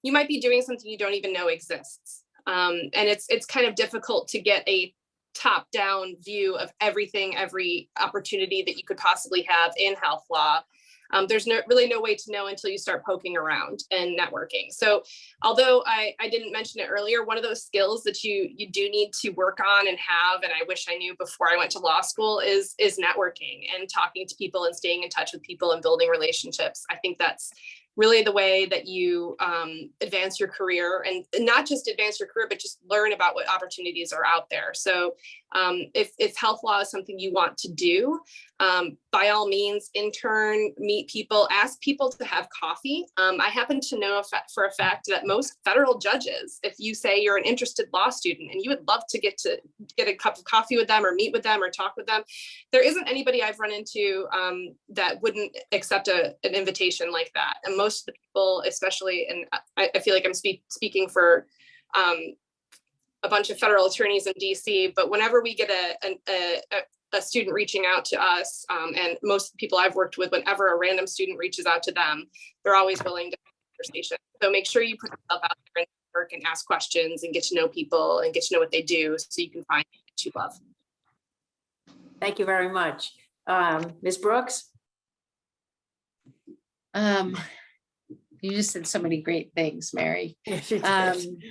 E: might be doing something you don't even know exists. And it's kind of difficult to get a top-down view of every opportunity that you could possibly have in health law. There's really no way to know until you start poking around and networking. So although I didn't mention it earlier, one of those skills that you do need to work on and have, and I wish I knew before I went to law school, is networking and talking to people and staying in touch with people and building relationships. I think that's really the way that you advance your career, and not just advance your career, but just learn about what opportunities are out there. So if health law is something you want to do, by all means, intern, meet people, ask people to have coffee. I happen to know for a fact that most federal judges, if you say you're an interested law student and you would love to get a cup of coffee with them or meet with them or talk with them, there isn't anybody I've run into that wouldn't accept an invitation like that. And most of the people, especially, and I feel like I'm speaking for a bunch of federal attorneys in DC, but whenever we get a student reaching out to us, and most of the people I've worked with, whenever a random student reaches out to them, they're always willing to have a conversation. So make sure you put yourself out there and work and ask questions and get to know people and get to know what they do so you can find what you love.
B: Thank you very much. Ms. Brooks?
C: You just said so many great things, Mary.
B: Yes, you did.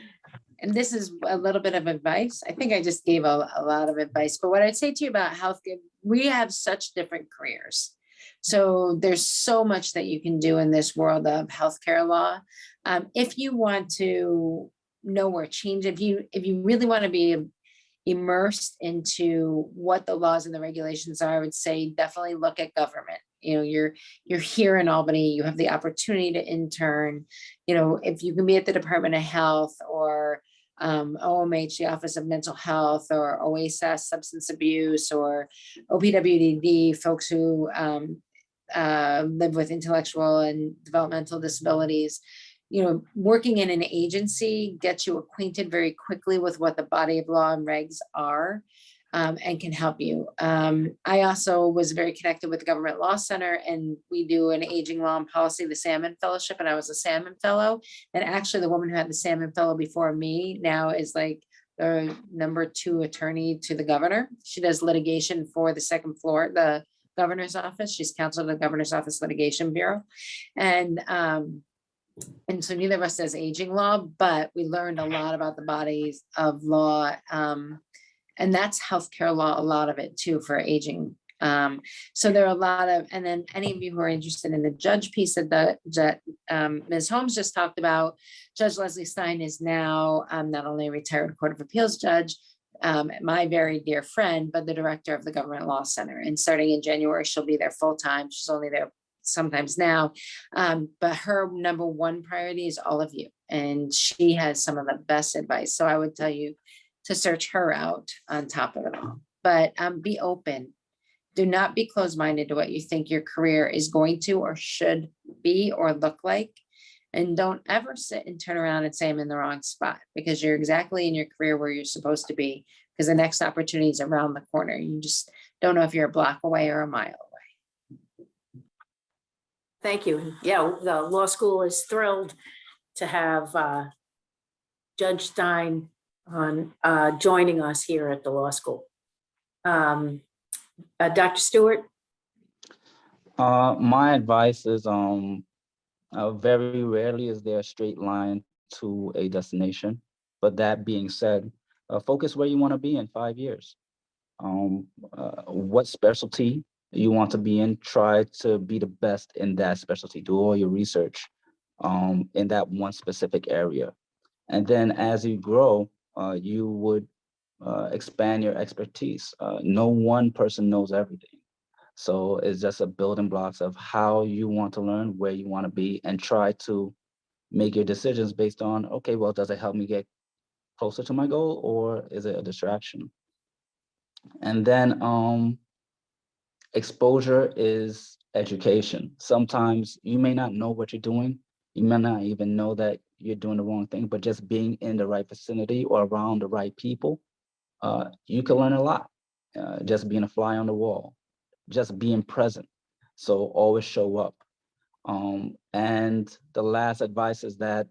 C: And this is a little bit of advice. I think I just gave a lot of advice, but what I'd say to you about healthcare, we have such different careers. So there's so much that you can do in this world of healthcare law. If you want to know where change, if you really want to be immersed into what the laws and the regulations are, I would say definitely look at government. You know, you're here in Albany, you have the opportunity to intern. You know, if you can be at the Department of Health or OMH, the Office of Mental Health, or OASAS, substance abuse, or OPWDD, folks who live with intellectual and developmental disabilities. You know, working in an agency gets you acquainted very quickly with what the body of law and regs are, and can help you. I also was very connected with the Government Law Center, and we do an aging law and policy, the Salmon Fellowship, and I was a Salmon Fellow. And actually the woman who had the Salmon Fellow before me now is like the #2 attorney to the governor. She does litigation for the second floor, the governor's office. She's counsel to the governor's office litigation bureau. And so neither of us does aging law, but we learned a lot about the bodies of law. And that's healthcare law, a lot of it too, for aging. So there are a lot of, and then any of you who are interested in the judge piece that Ms. Holmes just talked about, Judge Leslie Stein is now not only a retired Court of Appeals judge, my very dear friend, but the director of the Government Law Center. And starting in January, she'll be there full time. She's only there sometimes now, but her #1 priority is all of you. And she has some of the best advice. So I would tell you to search her out on top of it all, but be open. Do not be closed-minded to what you think your career is going to or should be or look like. And don't ever sit and turn around and say I'm in the wrong spot, because you're exactly in your career where you're supposed to be, because the next opportunity is around the corner. You just don't know if you're a block away or a mile away.
B: Thank you. Yeah, the law school is thrilled to have Judge Stein on joining us here at the law school. Dr. Stewart?
D: My advice is very rarely is there a straight line to a destination. But that being said, focus where you want to be in 5 years. What specialty you want to be in, try to be the best in that specialty. Do all your research in that one specific area. And then as you grow, you would expand your expertise. No one person knows everything. So it's just a building blocks of how you want to learn, where you want to be, and try to make your decisions based on, okay, well, does it help me get closer to my goal, or is it a distraction? And then exposure is education. Sometimes you may not know what you're doing. You may not even know that you're doing the wrong thing, but just being in the right vicinity or around the right people, you can learn a lot. Just being a fly on the wall, just being present. So always show up. And the last advice is that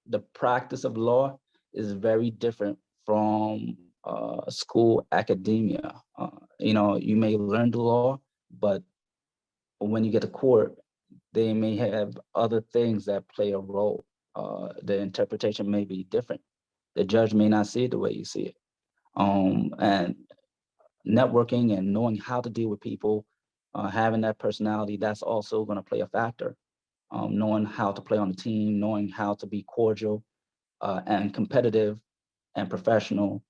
D: the practice of law is very different from school academia. You may learn the law, but when you get to court, they may have other things that play a role. The interpretation may be different. The judge may not see it the way you see it. And networking and knowing how to deal with people, having that personality, that's also going to play a factor. knowing how to play on the team, knowing how to be cordial and competitive and professional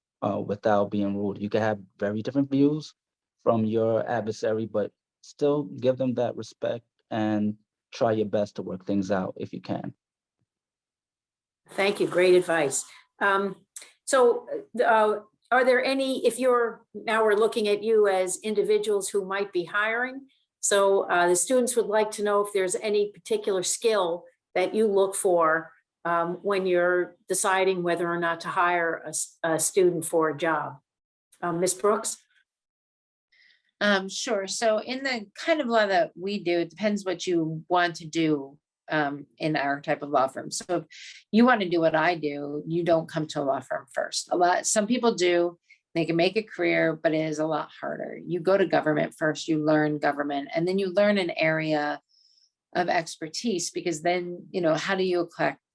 D: without being rude. You can have very different views from your adversary, but still give them that respect and try your best to work things out if you can.
B: Thank you. Great advice. So are there any, if now we're looking at you as individuals who might be hiring. So the students would like to know if there's any particular skill that you look for when you're deciding whether or not to hire a student for a job. Ms. Brooks?
C: Sure. So in the kind of law that we do, it depends what you want to do in our type of law firm. So if you want to do what I do, you don't come to a law firm first. Some people do, they can make a career, but it is a lot harder. You go to government first, you learn government, and then you learn an area of expertise, because then, how do you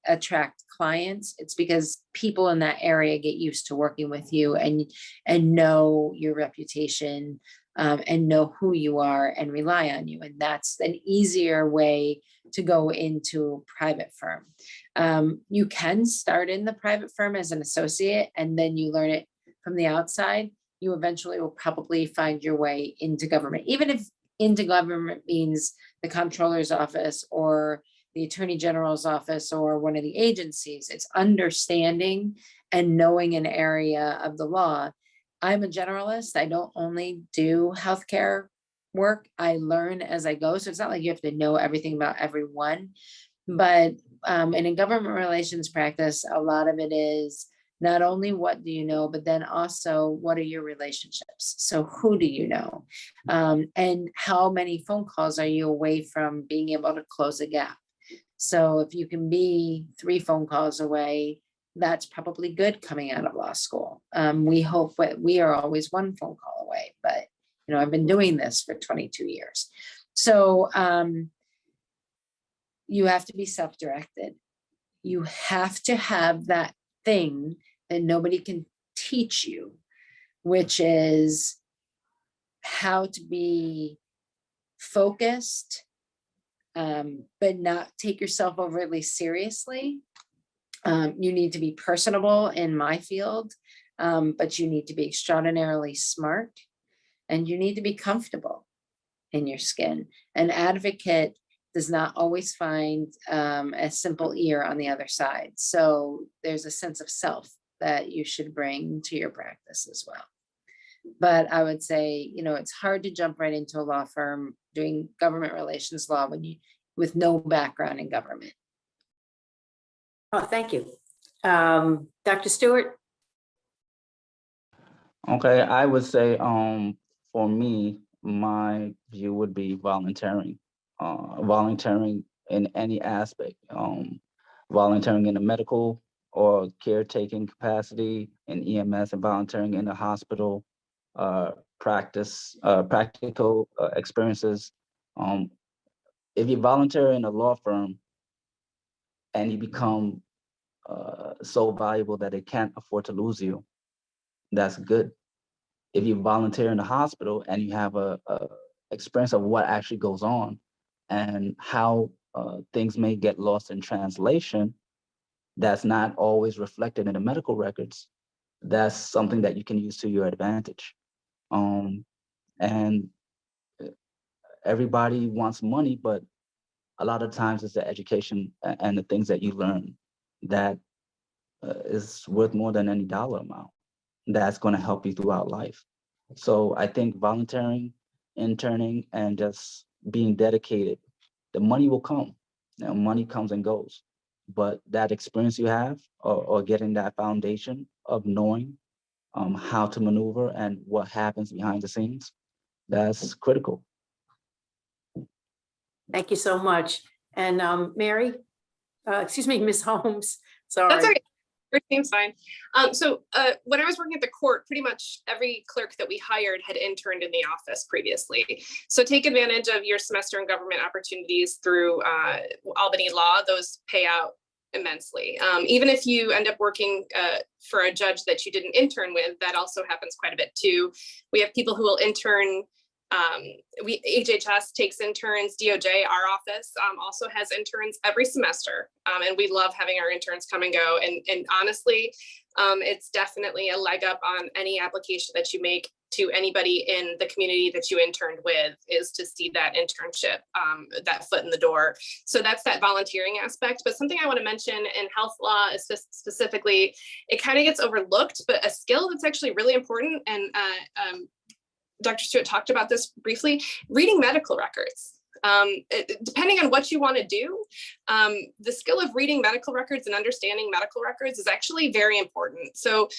C: attract clients? It's because people in that area get used to working with you and know your reputation and know who you are and rely on you. And that's an easier way to go into a private firm. You can start in the private firm as an associate, and then you learn it from the outside. You eventually will probably find your way into government, even if into government means the comptroller's office or the attorney general's office or one of the agencies. It's understanding and knowing an area of the law. I'm a generalist. I don't only do healthcare work. I learn as I go. So it's not like you have to know everything about everyone. But and in government relations practice, a lot of it is not only what do you know, but then also what are your relationships? So who do you know? And how many phone calls are you away from being able to close a gap? So if you can be 3 phone calls away, that's probably good coming out of law school. We hope that we are always 1 phone call away, but I've been doing this for 22 years. So you have to be self-directed. You have to have that thing that nobody can teach you, which is how to be focused, but not take yourself overly seriously. You need to be personable in my field, but you need to be extraordinarily smart, and you need to be comfortable in your skin. An advocate does not always find a simple ear on the other side. So there's a sense of self that you should bring to your practice as well. But I would say, it's hard to jump right into a law firm doing government relations law with no background in government.
B: Oh, thank you. Dr. Stewart?
D: Okay, I would say for me, my view would be volunteering. Volunteering in any aspect, volunteering in a medical or caretaking capacity in EMS, and volunteering in the hospital, practical experiences. If you volunteer in a law firm and you become so valuable that they can't afford to lose you, that's good. If you volunteer in the hospital and you have a experience of what actually goes on and how things may get lost in translation, that's not always reflected in the medical records, that's something that you can use to your advantage. And everybody wants money, but a lot of times it's the education and the things that you learn that is worth more than any dollar amount. That's going to help you throughout life. So I think volunteering, interning, and just being dedicated, the money will come. Money comes and goes, but that experience you have, or getting that foundation of knowing how to maneuver and what happens behind the scenes, that's critical.
B: Thank you so much. And Mary, excuse me, Ms. Holmes, sorry.
E: That's all right. Your name's fine. So when I was working at the court, pretty much every clerk that we hired had interned in the office previously. So take advantage of your semester in government opportunities through Albany Law. Those pay out immensely. Even if you end up working for a judge that you didn't intern with, that also happens quite a bit too. We have people who will intern HHS takes interns, DOJ, our office also has interns every semester. And we love having our interns come and go. And honestly, it's definitely a leg up on any application that you make to anybody in the community that you interned with, is to see that internship, that foot in the door. So that's that volunteering aspect. But something I want to mention in health law is specifically, it kind of gets overlooked, but a skill that's actually really important, and Dr. Stewart talked about this briefly, reading medical records. Depending on what you want to do, the skill of reading medical records and understanding medical records is actually very important. So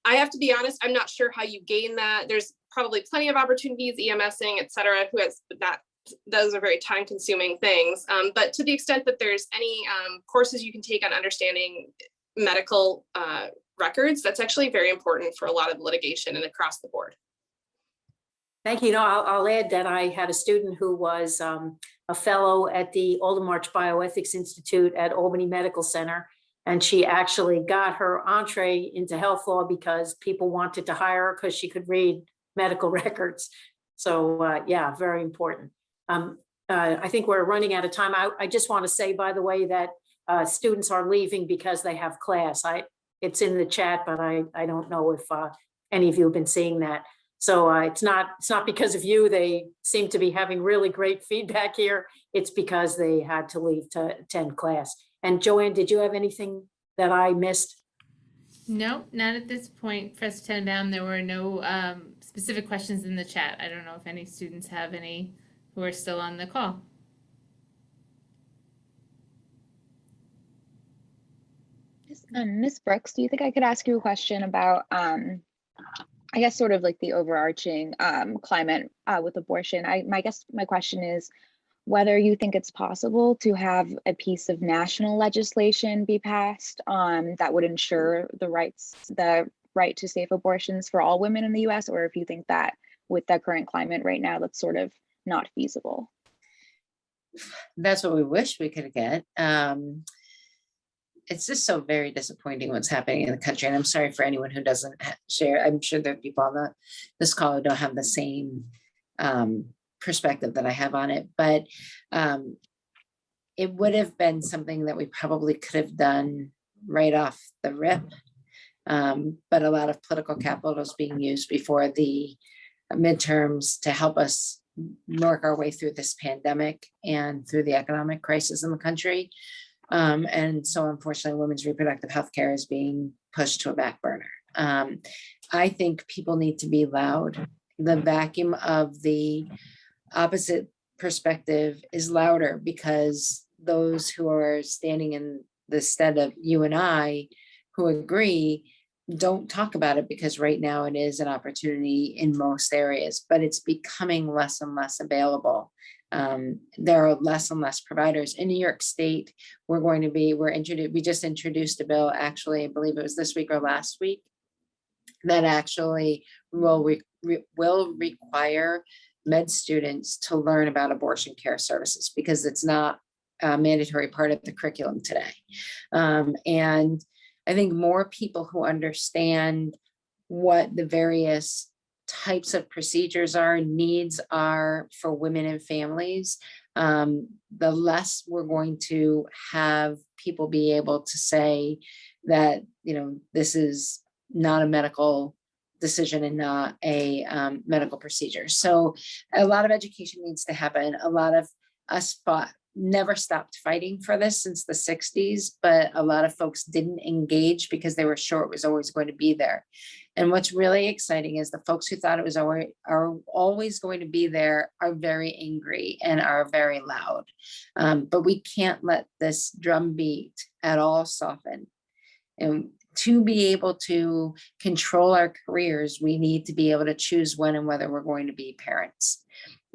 E: I have to be honest, I'm not sure how you gain that. There's probably plenty of opportunities, EMSing, et cetera, who has that. Those are very time consuming things. But to the extent that there's any courses you can take on understanding medical records, that's actually very important for a lot of litigation and across the board.
B: Thank you. No, I'll add that I had a student who was a fellow at the Aldermarch Bioethics Institute at Albany Medical Center. And she actually got her entree into health law because people wanted to hire her because she could read medical records. So yeah, very important. I think we're running out of time. I just want to say, by the way, that students are leaving because they have class. It's in the chat, but I don't know if any of you have been seeing that. So it's not because of you. They seem to be having really great feedback here. It's because they had to leave to attend class. And Joanne, did you have anything that I missed?
F: No, not at this point. Professor Tenenbaum, there were no specific questions in the chat. I don't know if any students have any who are still on the call.
G: Ms. Brooks, do you think I could ask you a question about, I guess, sort of like the overarching climate with abortion? My question is whether you think it's possible to have a piece of national legislation be passed that would ensure the right to safe abortions for all women in the US, or if you think that with the current climate right now, that's sort of not feasible.
C: That's what we wish we could get. It's just so very disappointing what's happening in the country. And I'm sorry for anyone who doesn't share. I'm sure there are people on this call who don't have the same perspective that I have on it, but it would have been something that we probably could have done right off the rip. But a lot of political capital is being used before the midterms to help us work our way through this pandemic and through the economic crisis in the country. And so unfortunately, women's reproductive health care is being pushed to a back burner. I think people need to be loud. The vacuum of the opposite perspective is louder because those who are standing in the stead of you and I who agree don't talk about it, because right now it is an opportunity in most areas, but it's becoming less and less available. There are less and less providers in New York State. We just introduced a bill, actually, I believe it was this week or last week, that actually will require med students to learn about abortion care services, because it's not a mandatory part of the curriculum today. And I think more people who understand what the various types of procedures are, needs are for women and families, the less we're going to have people be able to say that, this is not a medical decision and not a medical procedure. So a lot of education needs to happen. A lot of us never stopped fighting for this since the 60s, but a lot of folks didn't engage because they were sure it was always going to be there. And what's really exciting is the folks who thought it was always going to be there are very angry and are very loud. But we can't let this drumbeat at all soften. And to be able to control our careers, we need to be able to choose when and whether we're going to be parents.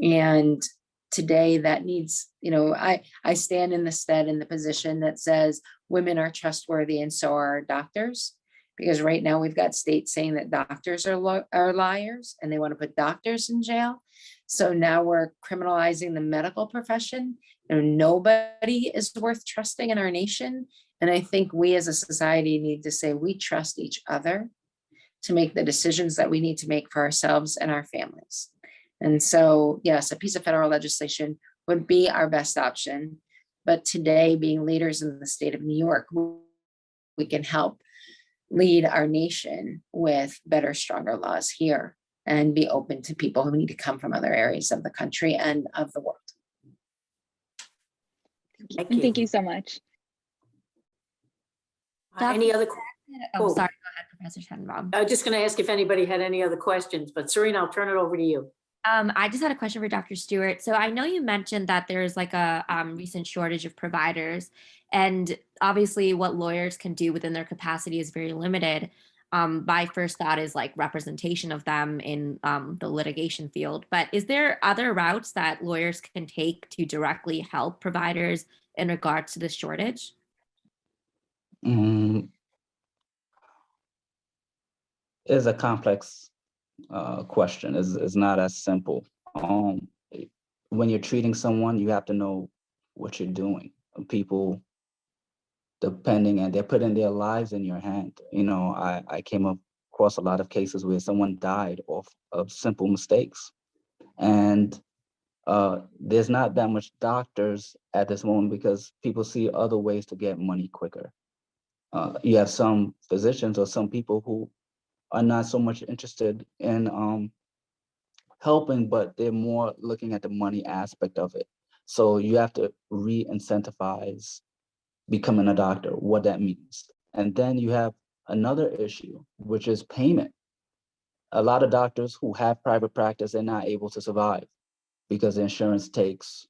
C: And today that needs, I stand in the position that says women are trustworthy and so are doctors, because right now we've got states saying that doctors are liars and they want to put doctors in jail. So now we're criminalizing the medical profession. Nobody is worth trusting in our nation. And I think we as a society need to say we trust each other to make the decisions that we need to make for ourselves and our families. And so, yes, a piece of federal legislation would be our best option. But today, being leaders in the state of New York, we can help lead our nation with better, stronger laws here and be open to people who need to come from other areas of the country and of the world.
B: Thank
G: And
B: you.
G: thank you so much.
B: Any other?
A: Oh,
B: Oh.
A: sorry. Go ahead, Professor Tenenbaum.
B: I was just going to ask if anybody had any other questions, but Serena, I'll turn it over to you.
A: I just had a question for Dr. Stewart. So I know you mentioned that there's like a recent shortage of providers, and obviously what lawyers can do within their capacity is very limited. My first thought is like representation of them in the litigation field. But is there other routes that lawyers can take to directly help providers in regards to this shortage?
D: Is a complex question. Is not as simple. When you're treating someone, you have to know what you're doing. People depending, and they're putting their lives in your hand. You know, I came across a lot of cases where someone died of simple mistakes. And there's not that much doctors at this moment because people see other ways to get money quicker. You have some physicians or some people who are not so much interested in helping, but they're more looking at the money aspect of it. So you have to re-incentivize becoming a doctor, what that means. And then you have another issue, which is payment. A lot of doctors who have private practice are not able to survive because insurance takes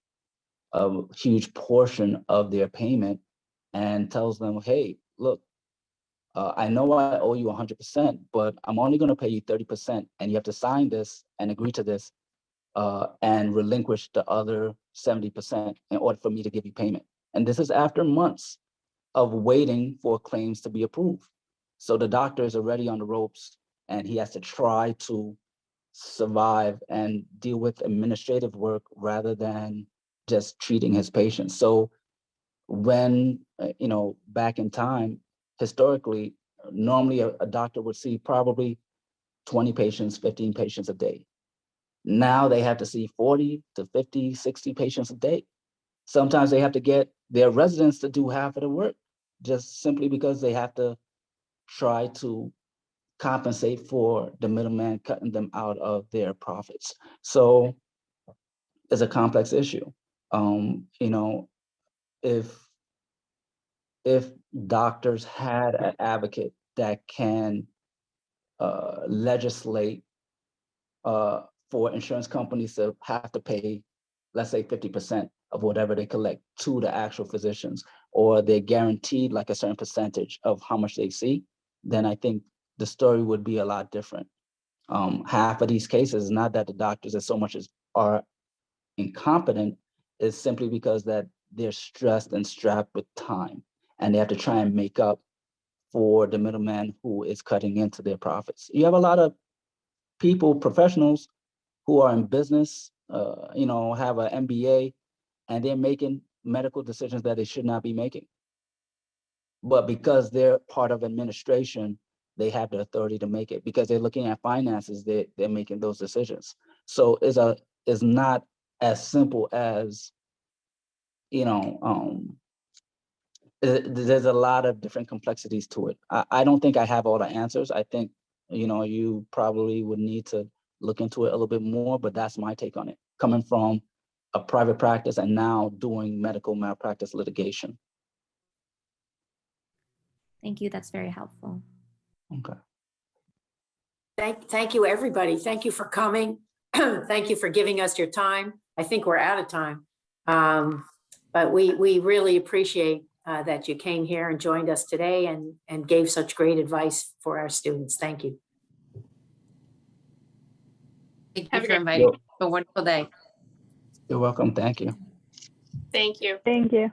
D: a huge portion of their payment and tells them, hey, look, I know I owe you 100%, but I'm only going to pay you 30%, and you have to sign this and agree to this and relinquish the other 70% in order for me to give you payment. And this is after months of waiting for claims to be approved. So the doctor is already on the ropes, and he has to try to survive and deal with administrative work rather than just treating his patients. So when, back in time, historically, normally a doctor would see probably 20 patients, 15 patients a day. Now they have to see 40 to 50, 60 patients a day. Sometimes they have to get their residents to do half of the work just simply because they have to try to compensate for the middleman cutting them out of their profits. So it's a complex issue. If doctors had an advocate that can legislate for insurance companies to have to pay, let's say 50% of whatever they collect to the actual physicians, or they're guaranteed like a certain percentage of how much they see, then I think the story would be a lot different. Half of these cases, not that the doctors as so much as are incompetent, is simply because that they're stressed and strapped with time, and they have to try and make up for the middleman who is cutting into their profits. You have a lot of people, professionals who are in business, have an MBA, and they're making medical decisions that they should not be making. But because they're part of administration, they have the authority to make it. Because they're looking at finances, they're making those decisions. So it's not as simple as, there's a lot of different complexities to it. I don't think I have all the answers. I think, you probably would need to look into it a little bit more, but that's my take on it, coming from a private practice and now doing medical malpractice litigation.
A: Thank you. That's very helpful.
D: Okay.
B: Thank you, everybody. Thank you for coming. Thank you for giving us your time. I think we're out of time. But we really appreciate that you came here and joined us today and gave such great advice for our students. Thank you.
C: Thank
E: Have
C: you
E: a
C: for
E: great-
C: inviting me. Have a wonderful day.
D: You're welcome. Thank you.
E: Thank you.
H: Thank you.